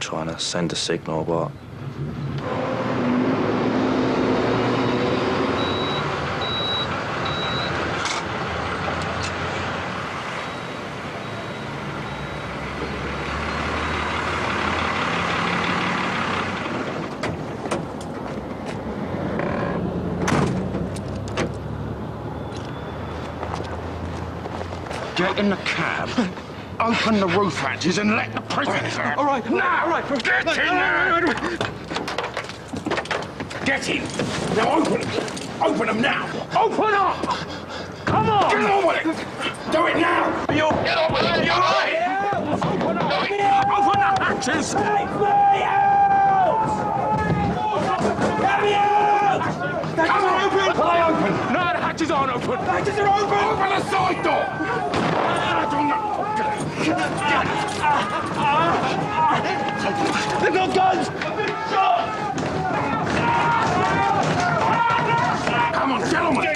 trying to send a signal, but... Get in the cab, open the roof hatches and let the prisoners out. All right, now! all right. Get in there! Get in! Now open them! Open them now! Open up! Come on! Get on with it! Do it now! You get on with it! You're right! Open up! Open the hatches! Take me out! Let me out! Come on, open! Are they open? No, the hatches aren't open. The hatches are open! Open the side door! They've got guns! Come on, gentlemen!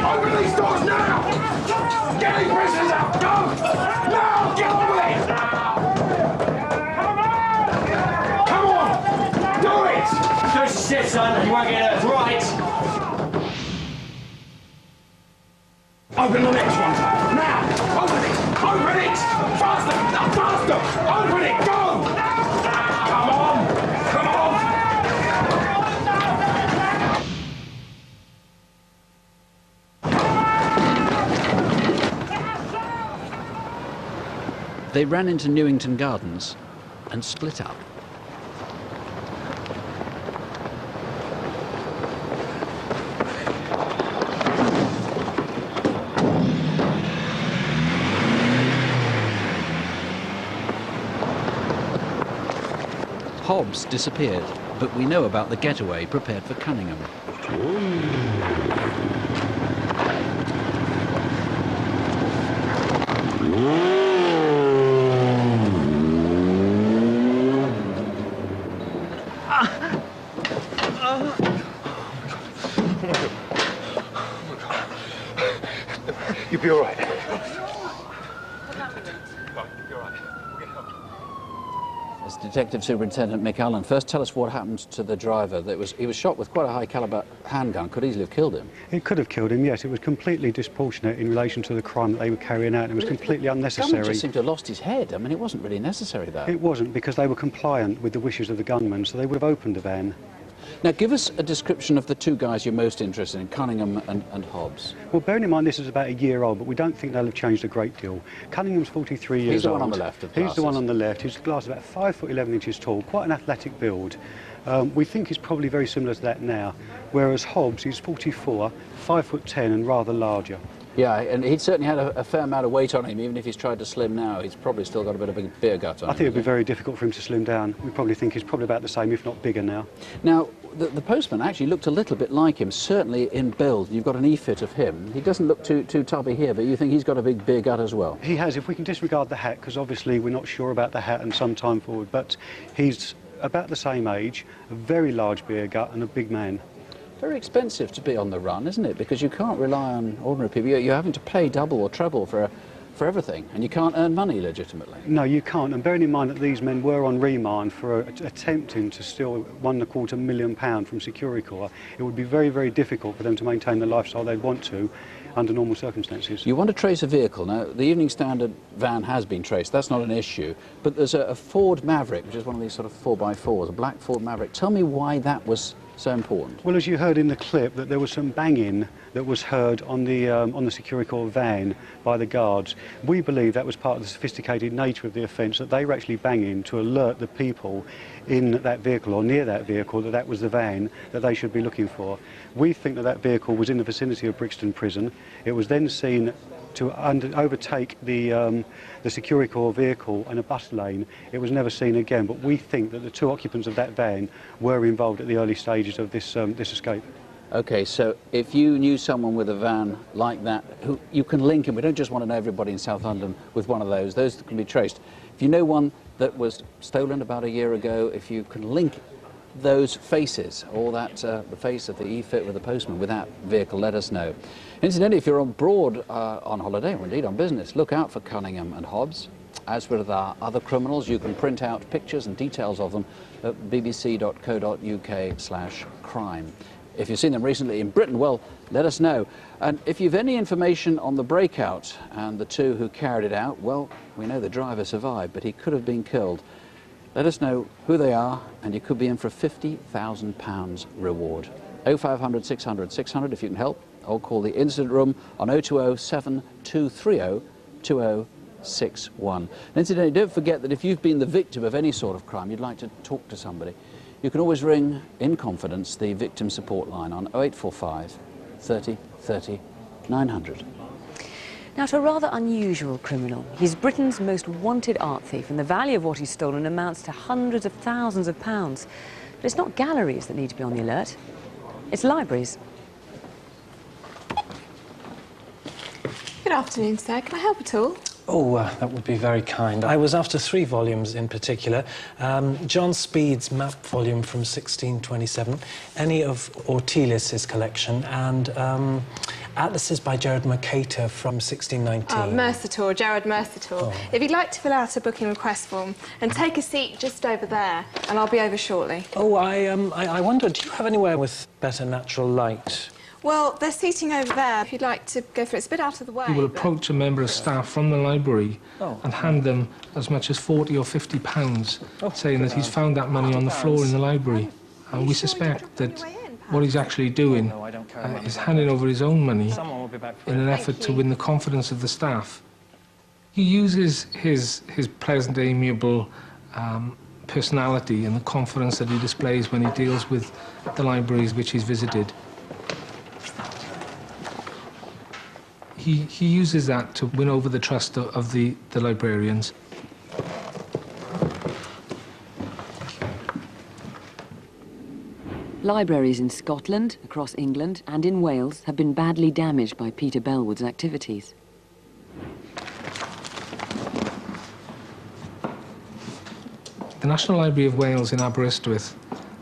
Open these doors now! Get these prisoners out! Go! Now! Get on with it! Come on! Do it! Good shit, son. You won't get hurt. Right. Open the next one! Now! Open it! Open it! Faster! Faster! Open it! Go! Come on! Come on! They ran into Newington Gardens and split up. Hobbs disappeared, but we know about the getaway prepared for Cunningham. You'll be all right. As Detective Superintendent Mick Allen, first tell us what happened to the driver. He was shot with quite a high caliber handgun, could easily have killed him. It could have killed him, yes. It was completely disproportionate in relation to the crime that they were carrying out. It was completely unnecessary. The gunman just seemed to have lost his head. I mean, it wasn't really necessary, that. It wasn't, because they were compliant with the wishes of the gunman, so they would have opened the van. Now, give us a description of the two guys you're most interested in, Cunningham and Hobbs. Well, bearing in mind this is about a year old, but we don't think they'll have changed a great deal. Cunningham's 43 years old. He's the one on the left of He's the one on the left. He's glass about 5 foot 11 inches tall, quite an athletic build. We think he's probably very similar to that now, whereas Hobbs, he's 44, 5 foot 10 and rather larger. Yeah, and he'd certainly had a fair amount of weight on him. Even if he's tried to slim now, he's probably still got a bit of a beer gut on him. I think it'd be very difficult for him to slim down. We probably think he's probably about the same, if not bigger now. Now, the postman actually looked a little bit like him, certainly in build. You've got an E-fit of him. He doesn't look too tubby here, but you think he's got a big beer gut as well? He has, if we can disregard the hat, because obviously we're not sure about the hat and some time forward, but he's about the same age, a very large beer gut and a big man. Very expensive to be on the run, isn't it? Because you can't rely on ordinary people. You're having to pay double or treble for everything, and you can't earn money legitimately. No, you can't. And bearing in mind that these men were on remand for attempting to steal £1.25 million from Securicorps, it would be very, very difficult for them to maintain the lifestyle they'd want to under normal circumstances. You want to trace a vehicle. Now, the Evening Standard van has been traced. That's not an issue. But there's a Ford Maverick, which is one of these sort of 4x4s, a black Ford Maverick. Tell me why that was so important. Well, as you heard in the clip, that there was some banging that was heard on the Securicorps van by the guards. We believe that was part of the sophisticated nature of the offence, that they were actually banging to alert the people in that vehicle or near that vehicle that was the van that they should be looking for. We think that that vehicle was in the vicinity of Brixton Prison. It was then seen to overtake the Securicorps vehicle in a bus lane. It was never seen again, but we think that the two occupants of that van were involved at the early stages of this escape. OK, so if you knew someone with a van like that, who you can link him, we don't just want to know everybody in South London with one of those that can be traced. If you know one that was stolen about a year ago, if you can link those faces, or that the face of the E-fit with the postman with that vehicle, let us know. Incidentally, if you're abroad on holiday, or indeed on business, look out for Cunningham and Hobbs. As with our other criminals, you can print out pictures and details of them at bbc.co.uk/crime. If you've seen them recently in Britain, well, let us know. And if you've any information on the breakout and the two who carried it out, well, we know the driver survived, but he could have been killed. Let us know who they are, and you could be in for a £50,000 reward. 0500 600 600 if you can help, or call the incident room on 020 7230 2061. And incidentally, don't forget that if you've been the victim of any sort of crime, you'd like to talk to somebody, you can always ring, in confidence, the victim support line on 0845 30 30 900. Now, to a rather unusual criminal. He's Britain's most wanted art thief, and the value of what he's stolen amounts to hundreds of thousands of pounds. But it's not galleries that need to be on the alert, it's libraries. Good afternoon, sir. Can I help at all? Oh, that would be very kind. I was after 3 volumes in particular. John Speed's map volume from 1627, any of Ortelis's collection, and atlases by Gerard Mercator from 1619. Mercator, Gerard Mercator. Oh. If you'd like to fill out a booking request form, and take a seat just over there, and I'll be over shortly. Oh, I wonder, do you have anywhere with better natural light? Well, they're seating over there. If you'd like to go for it, it's a bit out of the way. He will approach a member of staff from the library and hand them as much as £40 or £50, saying that he's found that money on the floor in the library. And we suspect that what he's actually doing is handing over his own money in an effort to win the confidence of the staff. He uses his pleasant, amiable personality and the confidence that he displays when he deals with the libraries which he's visited. He uses that to win over the trust of the librarians. Libraries in Scotland, across England and in Wales have been badly damaged by Peter Bellwood's activities. The National Library of Wales in Aberystwyth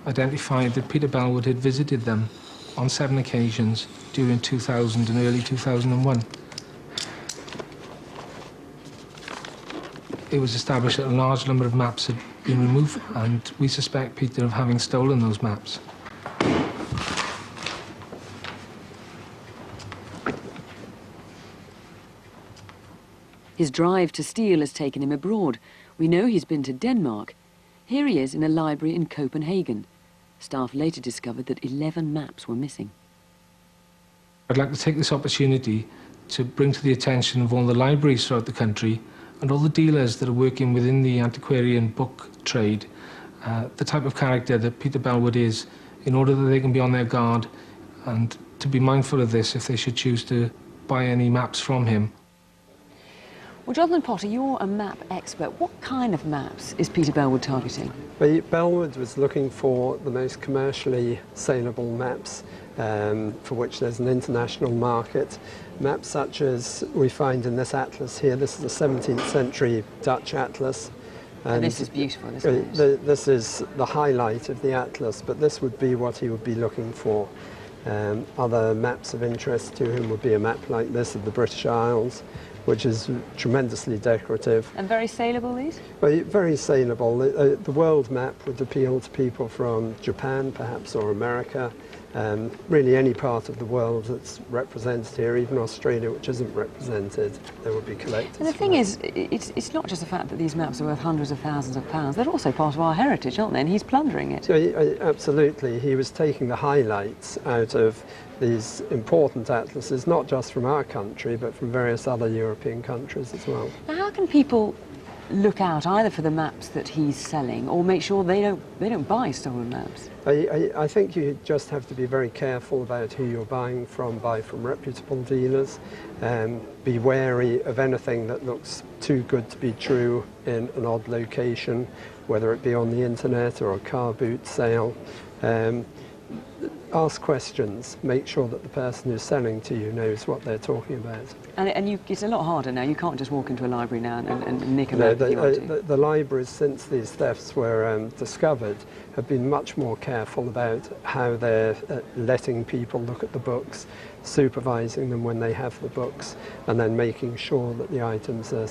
identified that Peter Bellwood had visited them on 7 occasions during 2000 and early 2001. It was established that a large number of maps had been removed, and we suspect Peter of having stolen those maps. His drive to steal has taken him abroad. We know he's been to Denmark. Here he is in a library in Copenhagen. Staff later discovered that 11 maps were missing. I'd like to take this opportunity to bring to the attention of all the libraries throughout the country and all the dealers that are working within the antiquarian book trade, the type of character that Peter Bellwood is, in order that they can be on their guard and to be mindful of this if they should choose to buy any maps from him. Well, Jonathan Potter, you're a map expert. What kind of maps is Peter Bellwood targeting? Well, Bellwood was looking for the most commercially saleable maps for which there's an international market. Maps such as we find in this atlas here. This is a 17th century Dutch atlas. And this is beautiful, isn't it? This is the highlight of the atlas, but this would be what he would be looking for. Other maps of interest to him would be a map like this of the British Isles, which is tremendously decorative. And very saleable, these? Well, very saleable. The world map would appeal to people from Japan, perhaps, or America. Really any part of the world that's represented here, even Australia, which isn't represented, there would be collectors. And the thing is, it's not just the fact that these maps are worth hundreds of thousands of pounds, they're also part of our heritage, aren't they? And he's plundering it. Yeah, absolutely. He was taking the highlights out of these important atlases, not just from our country, but from various other European countries as well. Now, how can people look out either for the maps that he's selling or make sure they don't buy stolen maps? I think you just have to be very careful about who you're buying from. Buy from reputable dealers. Be wary of anything that looks too good to be true in an odd location, whether it be on the internet or a car boot sale. ask questions, make sure that the person who's selling to you knows what they're talking about. And it's a lot harder now. You can't just walk into a library now and nick a No, map if you want to. the libraries, since these thefts were discovered, have been much more careful about how they're letting people look at the books, supervising them when they have the books, and then making sure that the items are